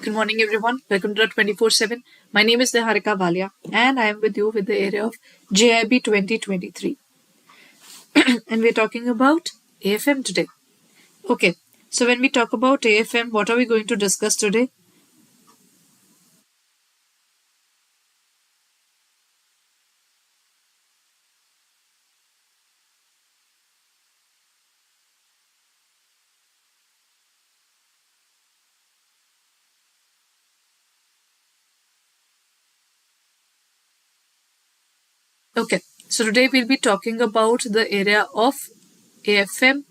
Good morning, everyone. Welcome to 24/7. My name is Niharika Valia, and I am with you with the area of JAIIB 2023. And we're talking about AFM today. Okay, so when we talk about AFM, what are we going to discuss today? Okay, so today we'll be talking about the area of AFM.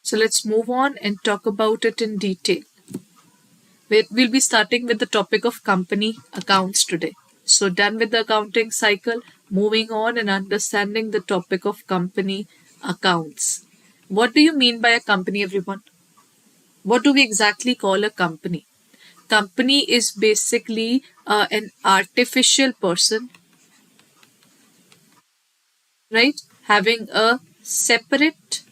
So let's move on and talk about it in detail. We'll be starting with the topic of company accounts today. So, done with the accounting cycle, moving on and understanding the topic of company accounts. What do you mean by a company, everyone? What do we exactly call a company? Company is basically an artificial person, right? Having a separate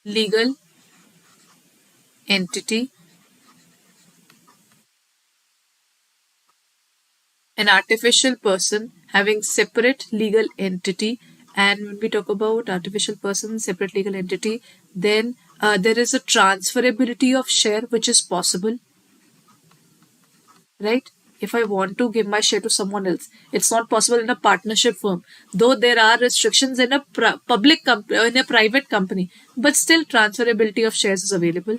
legal entity, an artificial person having separate legal entity. And when we talk about artificial person, separate legal entity, then there is a transferability of share which is possible, right? If I want to give my share to someone else, it's not possible in a partnership firm, though there are restrictions in a public company, in a private company, but still transferability of shares is available.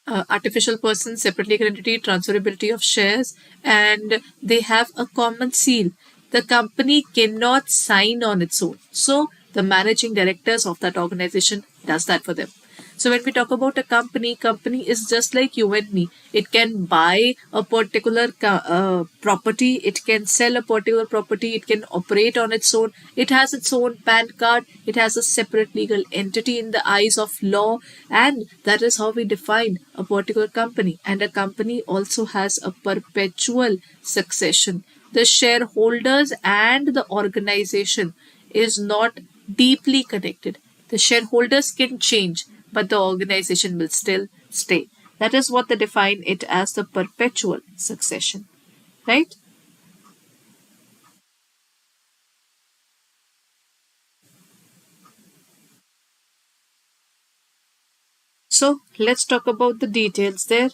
Artificial person, separate legal entity, transferability of shares, and they have a common seal. The company cannot sign on its own. So the managing directors of that organization does that for them. So when we talk about a company is just like you and me. It can buy a particular property, it can sell a particular property, it can operate on its own, it has its own PAN card, it has a separate legal entity in the eyes of law, and that is how we define a particular company. And a company also has a perpetual succession. The shareholders and the organization is not deeply connected. The shareholders can change, but the organization will still stay. That is what they define it as, the perpetual succession, right? So let's talk about the details there.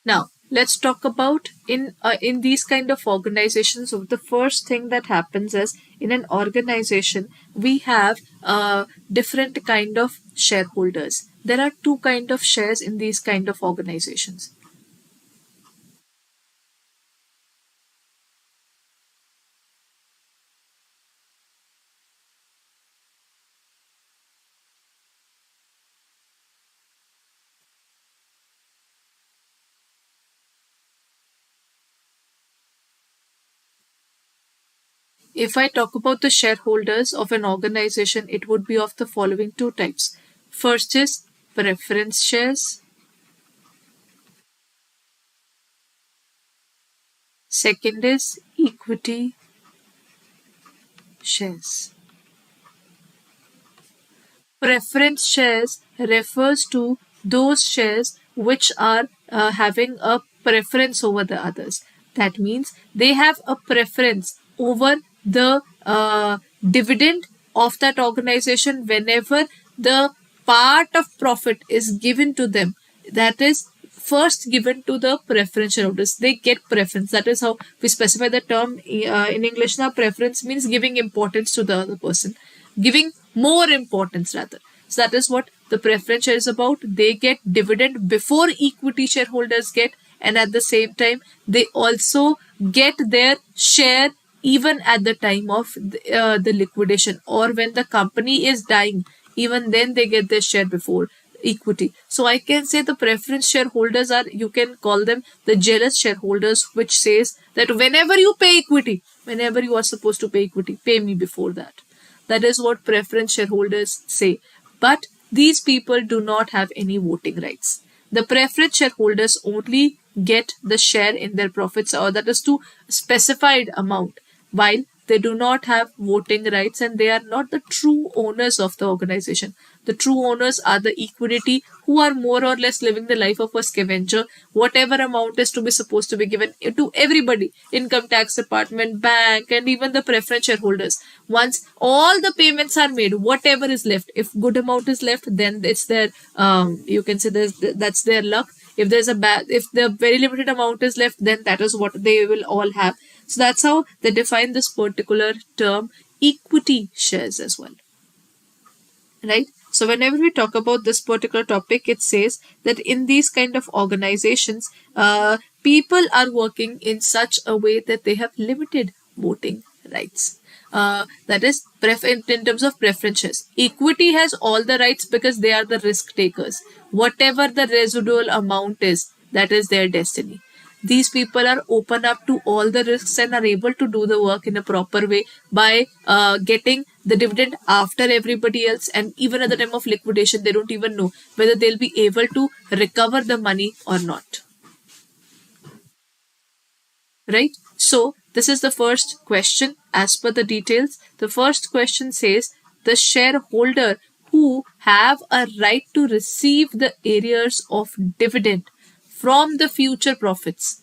Now, let's talk about in these kind of organizations. So the first thing that happens is, in an organization we have different kind of shareholders. There are two kind of shares in these kind of organizations. If I talk about the shareholders of an organization, it would be of the following two types. First is preference shares. Second is equity shares. Preference shares refers to those shares which are having a preference over the others. That means they have a preference over the dividend of that organization whenever the part of profit is given to them. That is first given to the preference shareholders. They get preference. That is how we specify the term in English. Now, preference means giving importance to the other person, giving more importance rather. So that is what the preference share is about. They get dividend before equity shareholders get, and at the same time they also get their share even at the time of the liquidation, or when the company is dying, even then they get their share before equity. So I can say the preference shareholders are, you can call them the jealous shareholders, which says that whenever you pay equity, whenever you are supposed to pay equity, pay me before that. That is what preference shareholders say. But these people do not have any voting rights. The preference shareholders only get the share in their profits, or that is to specified amount, while they do not have voting rights and they are not the true owners of the organization. The true owners are the equity who are more or less living the life of a scavenger. Whatever amount is to be supposed to be given to everybody, income tax department, bank, and even the preference shareholders. Once all the payments are made, whatever is left, if good amount is left, then it's their, you can say that's their luck. If there's if the very limited amount is left, then that is what they will all have. So that's how they define this particular term, equity shares as well. Right? So whenever we talk about this particular topic, it says that in these kind of organizations, people are working in such a way that they have limited voting rights. That is in terms of preferences. Equity has all the rights because they are the risk takers. Whatever the residual amount is, that is their destiny. These people are open up to all the risks and are able to do the work in a proper way by getting the dividend after everybody else, and even at the time of liquidation, they don't even know whether they'll be able to recover the money or not. Right? So this is the first question as per the details. The first question says the shareholder who have a right to receive the arrears of dividend from the future profits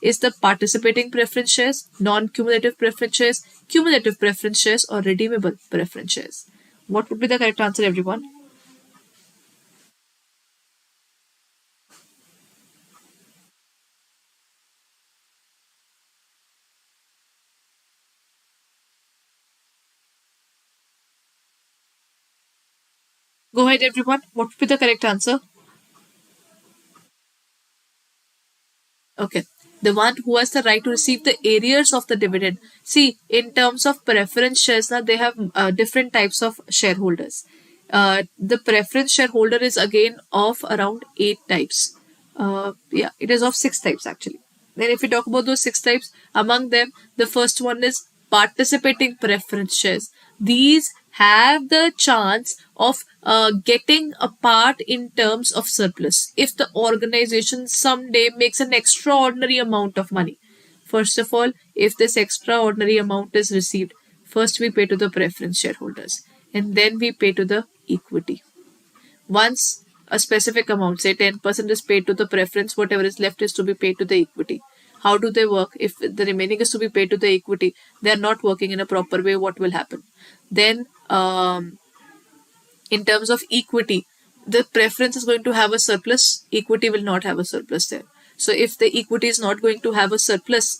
is the participating preference shares, non-cumulative preference shares, cumulative preference shares, or redeemable preference shares. What would be the correct answer, everyone? Go ahead, everyone. What would be the correct answer? Okay. The one who has the right to receive the arrears of the dividend. See, in terms of preference shares, now they have different types of shareholders. The preference shareholder is again of around 8 types. Yeah, it is of 6 types actually. Then if we talk about those 6 types, among them, the first one is participating preference shares. These have the chance of getting a part in terms of surplus if the organization someday makes an extraordinary amount of money. First of all, if this extraordinary amount is received, first we pay to the preference shareholders and then we pay to the equity. Once a specific amount, say 10% is paid to the preference, whatever is left is to be paid to the equity. How do they work? If the remaining is to be paid to the equity, they are not working in a proper way, what will happen? Then in terms of equity, the preference is going to have a surplus, equity will not have a surplus there. So if the equity is not going to have a surplus,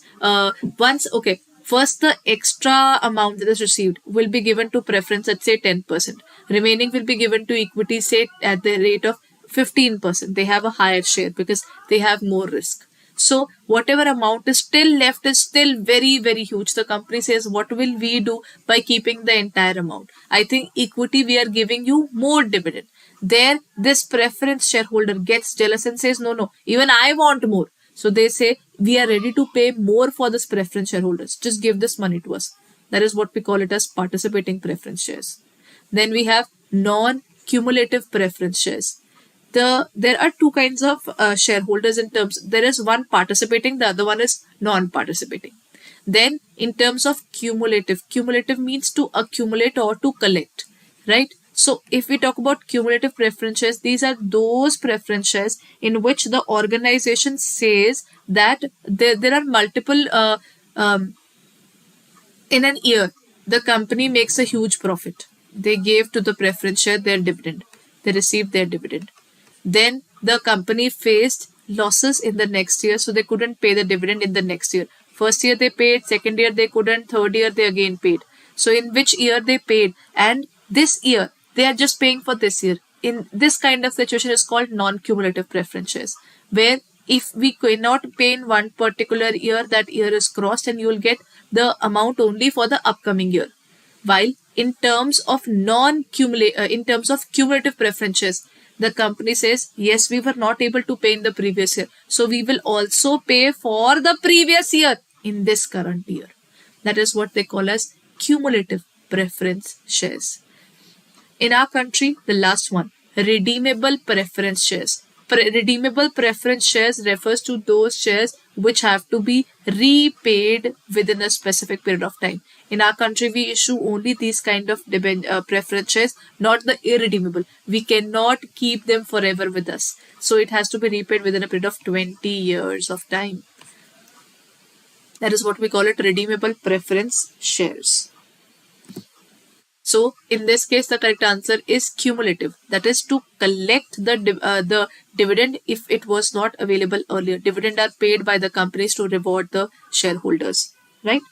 first the extra amount that is received will be given to preference at say 10%. Remaining will be given to equity, say at the rate of 15%. They have a higher share because they have more risk. So whatever amount is still left is still very, very huge. The company says, what will we do by keeping the entire amount? I think equity, we are giving you more dividend. There, this preference shareholder gets jealous and says, no, even I want more. So they say, we are ready to pay more for this preference shareholders. Just give this money to us. That is what we call it as participating preference shares. Then we have non-cumulative preference shares. There are 2 kinds of shareholders in terms. There is one participating, the other one is non-participating. Then in terms of cumulative means to accumulate or to collect, right? So if we talk about cumulative preference shares, these are those preference shares in which the organization says that there are multiple, in an year, the company makes a huge profit. They gave to the preference share their dividend. They received their dividend. Then the company faced losses in the next year, so they couldn't pay the dividend in the next year. First year they paid, second year they couldn't, third year they again paid. So in which year they paid, and this year they are just paying for this year. In this kind of situation is called non-cumulative preference shares, where if we cannot pay in one particular year, that year is crossed and you will get the amount only for the upcoming year. While in terms of cumulative preferences, the company says, yes, we were not able to pay in the previous year, so we will also pay for the previous year in this current year. That is what they call as cumulative preference shares. In our country, the last one, redeemable preference shares. Redeemable preference shares refers to those shares which have to be repaid within a specific period of time. In our country, we issue only these kind of preference shares, not the irredeemable. We cannot keep them forever with us. So it has to be repaid within a period of 20 years of time. That is what we call it, redeemable preference shares. So in this case, the correct answer is cumulative. That is to collect the dividend if it was not available earlier. Dividend are paid by the companies to reward the shareholders, right?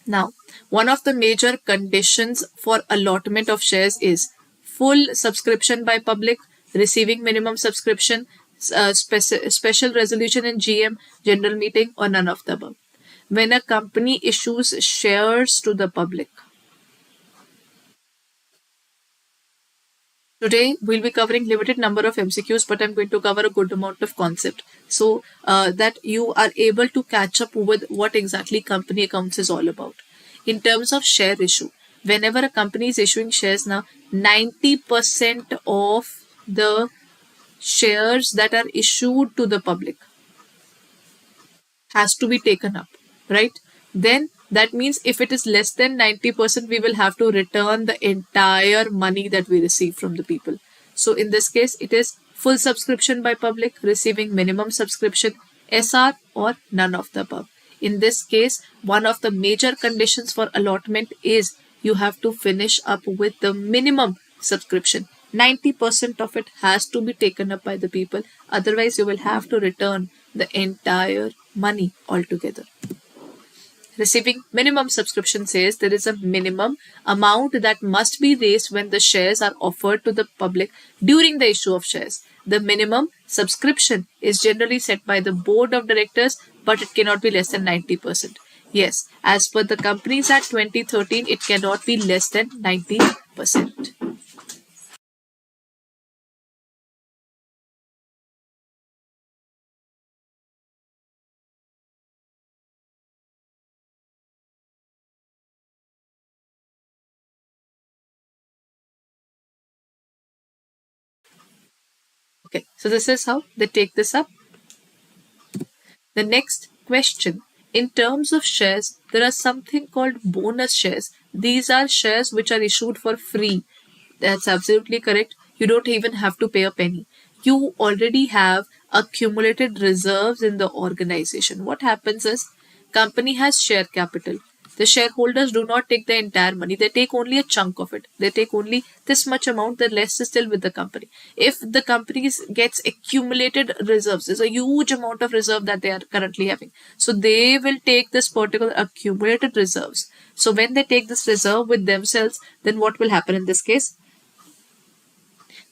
Now, one of the major conditions for allotment of shares is full subscription by public, receiving minimum subscription, special resolution in GM, general meeting, or none of the above. When a company issues shares to the public. Today, we'll be covering limited number of MCQs, but I'm going to cover a good amount of concept so that you are able to catch up with what exactly company accounts is all about. In terms of share issue, whenever a company is issuing shares now, 90% of the shares that are issued to the public has to be taken up, right? Then that means if it is less than 90%, we will have to return the entire money that we receive from the people. So in this case, it is full subscription by public, receiving minimum subscription, SR, or none of the above. In this case, one of the major conditions for allotment is you have to finish up with the minimum subscription. 90% of it has to be taken up by the people. Otherwise, you will have to return the entire money altogether. Receiving minimum subscription says there is a minimum amount that must be raised when the shares are offered to the public during the issue of shares. The minimum subscription is generally set by the board of directors, but it cannot be less than 90%. Yes, as per the Companies Act 2013, it cannot be less than 90%. Okay, so this is how they take this up. The next question. In terms of shares, there are something called bonus shares. These are shares which are issued for free. That's absolutely correct. You don't even have to pay a penny. You already have accumulated reserves in the organization. What happens is, company has share capital. The shareholders do not take the entire money. They take only a chunk of it. They take only this much amount. The rest is still with the company. If the company gets accumulated reserves, there's a huge amount of reserve that they are currently having. So they will take this particular accumulated reserves. So when they take this reserve with themselves, then what will happen in this case?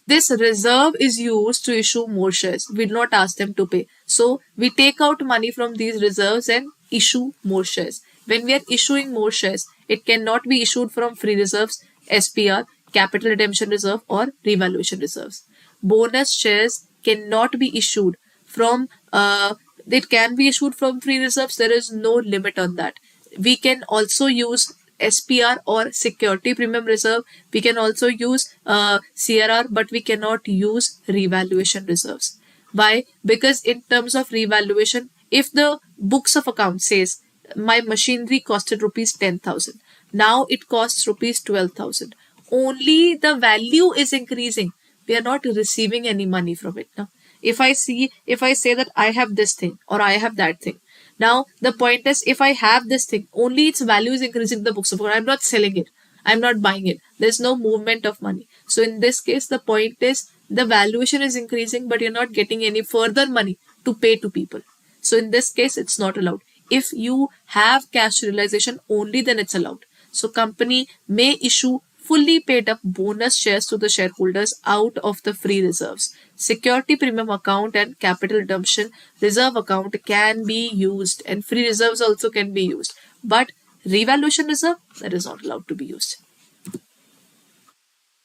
This reserve is used to issue more shares. We do not ask them to pay. So we take out money from these reserves and issue more shares. When we are issuing more shares, it cannot be issued from free reserves, SPR, capital redemption reserve, or revaluation reserves. Bonus shares cannot be issued from, it can be issued from free reserves. There is no limit on that. We can also use SPR or security premium reserve. We can also use CRR, but we cannot use revaluation reserves. Why? Because in terms of revaluation, if the books of account says my machinery costed rupees 10,000, now it costs rupees 12,000. Only the value is increasing. We are not receiving any money from it now. If I say that I have this thing or I have that thing, now the point is, if I have this thing, only its value is increasing in the books of account. I'm not selling it. I'm not buying it. There's no movement of money. So in this case, the point is the valuation is increasing, but you're not getting any further money to pay to people. So in this case, it's not allowed. If you have cash realization, only then it's allowed. So company may issue fully paid up bonus shares to the shareholders out of the free reserves. Security premium account and capital redemption reserve account can be used, and free reserves also can be used. But revaluation reserve, that is not allowed to be used.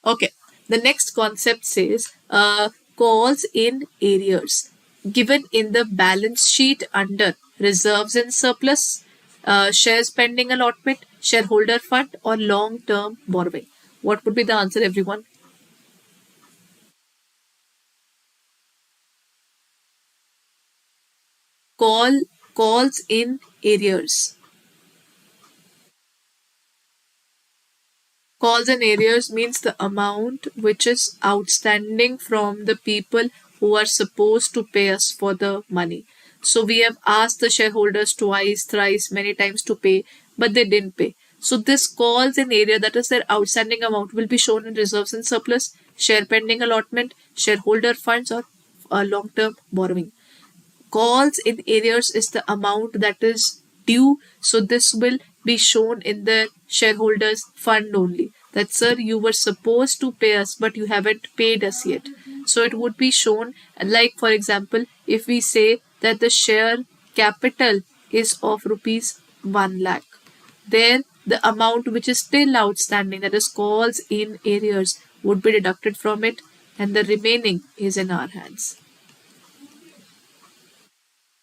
Okay, the next concept says calls in arrears given in the balance sheet under reserves and surplus, shares pending allotment, shareholder fund, or long-term borrowing? What would be the answer, everyone? Calls in arrears. Calls in arrears means the amount which is outstanding from the people who are supposed to pay us for the money. So we have asked the shareholders twice, thrice, many times to pay, but they didn't pay. So this calls in area, that is their outstanding amount, will be shown in reserves and surplus, share pending allotment, shareholder funds, or long-term borrowing. Calls in arrears is the amount that is due. So this will be shown in the shareholders fund only. That, sir, you were supposed to pay us, but you haven't paid us yet. So it would be shown, like for example, if we say that the share capital is of rupees 1 lakh, there the amount which is still outstanding, that is calls in arrears, would be deducted from it, and the remaining is in our hands.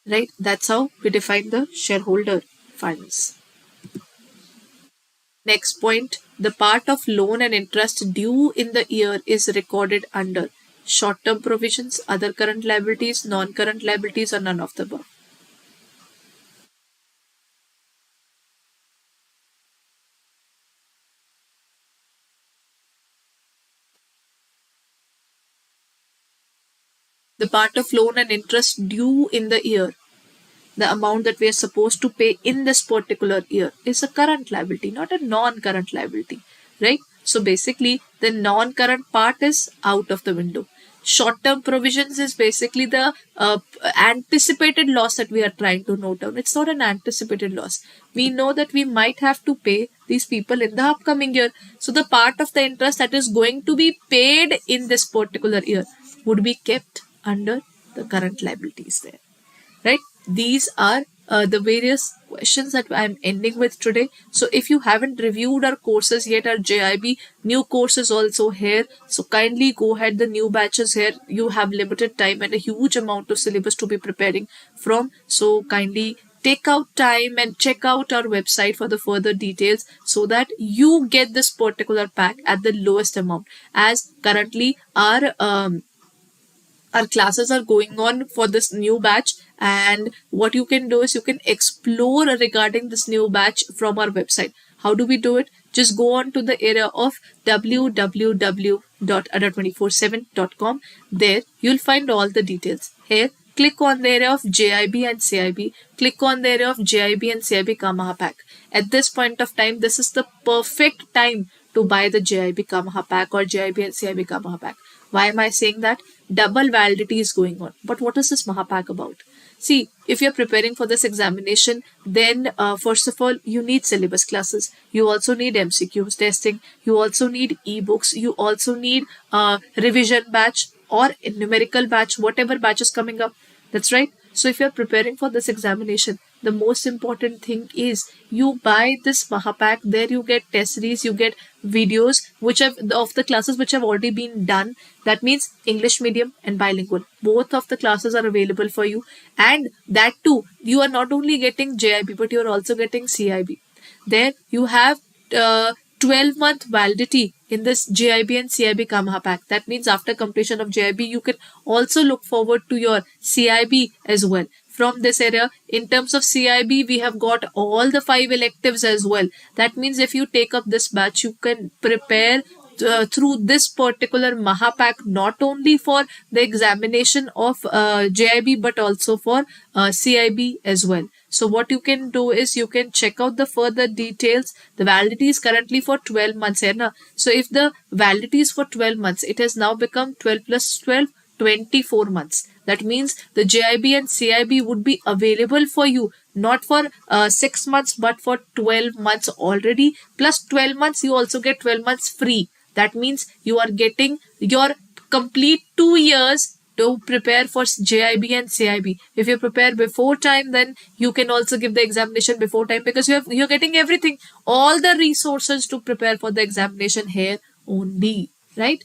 Right? That's how we define the shareholder funds. Next point, the part of loan and interest due in the year is recorded under short-term provisions, other current liabilities, non-current liabilities, or none of the above. The part of loan and interest due in the year, the amount that we are supposed to pay in this particular year, is a current liability, not a non-current liability, right? So basically, the non-current part is out of the window. Short-term provisions is basically the anticipated loss that we are trying to note down. It's not an anticipated loss. We know that we might have to pay these people in the upcoming year. So the part of the interest that is going to be paid in this particular year would be kept under the current liabilities there. Right? These are the various questions that I'm ending with today. So if you haven't reviewed our courses yet, our JIB new courses also here. So kindly go ahead, the new batches here. You have limited time and a huge amount of syllabus to be preparing from. So kindly take out time and check out our website for the further details so that you get this particular pack at the lowest amount. As currently our classes are going on for this new batch, and what you can do is you can explore regarding this new batch from our website. How do we do it? Just go on to the area of www.adda247.com. There you'll find all the details. Here, click on the area of JIB and CIB. Click on the area of JIB and CIB Kamaha pack. At this point of time, this is the perfect time to buy the JIB Kamaha pack or JIB and CIB Kamaha pack. Why am I saying that? Double validity is going on. But what is this Mahapack about? See, if you're preparing for this examination, then first of all, you need syllabus classes. You also need MCQs testing. You also need ebooks. You also need revision batch or numerical batch, whatever batch is coming up. That's right. So if you're preparing for this examination, the most important thing is you buy this Mahapack. There you get test series, you get videos which have of the classes which have already been done. That means English medium and bilingual. Both of the classes are available for you. And that too, you are not only getting JIB, but you are also getting CIB. There you have 12-month validity in this JIB and CIB Kamaha pack. That means after completion of JIB, you can also look forward to your CIB as well. From this area, in terms of CIB, we have got all the 5 electives as well. That means if you take up this batch, you can prepare through this particular Mahapack not only for the examination of JIB but also for CIB as well. So what you can do is you can check out the further details. The validity is currently for 12 months. So if the validity is for 12 months, it has now become 12 plus 12, 24 months. That means the JIB and CIB would be available for you not for 6 months but for 12 months already. Plus 12 months, you also get 12 months free. That means you are getting your complete 2 years to prepare for JIB and CIB. If you prepare before time, then you can also give the examination before time because you're getting everything, all the resources to prepare for the examination here only, right?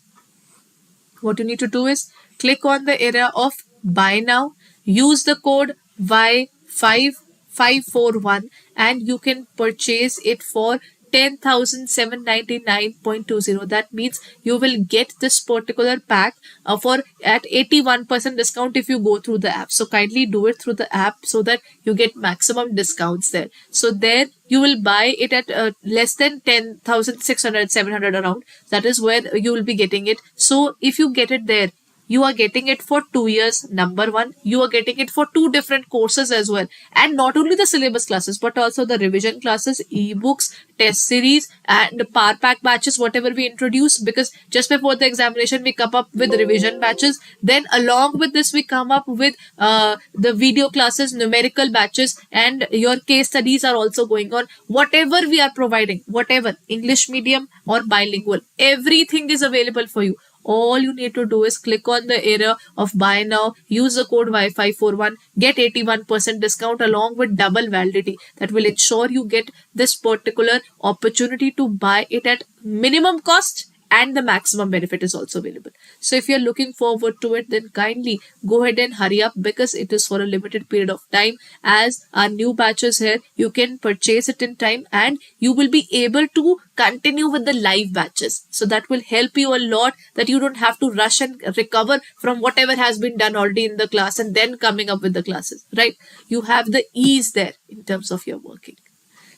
What you need to do is click on the area of buy now, use the code Y5 541 and you can purchase it for 10,799.20. That means you will get this particular pack for at 81% discount if you go through the app. So kindly do it through the app so that you get maximum discounts there. So there you will buy it at less than 10,600, 700 around. That is where you will be getting it. So if you get it there, you are getting it for 2 years. Number one, you are getting it for 2 different courses as well. And not only the syllabus classes, but also the revision classes, ebooks, test series, and power pack batches, whatever we introduce. Because just before the examination, we come up with revision batches. Then along with this, we come up with the video classes, numerical batches, and your case studies are also going on. Whatever we are providing, whatever, English medium or bilingual, everything is available for you. All you need to do is click on the area of buy now, use the code Y541, get 81% discount along with double validity. That will ensure you get this particular opportunity to buy it at minimum cost, and the maximum benefit is also available. So if you're looking forward to it, then kindly go ahead and hurry up, because it is for a limited period of time. As our new batches here, you can purchase it in time and you will be able to continue with the live batches. So that will help you a lot, that you don't have to rush and recover from whatever has been done already in the class and then coming up with the classes, right? You have the ease there in terms of your working.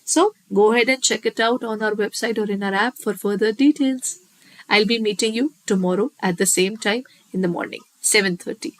So go ahead and check it out on our website or in our app for further details. I'll be meeting you tomorrow at the same time in the morning, 7:30.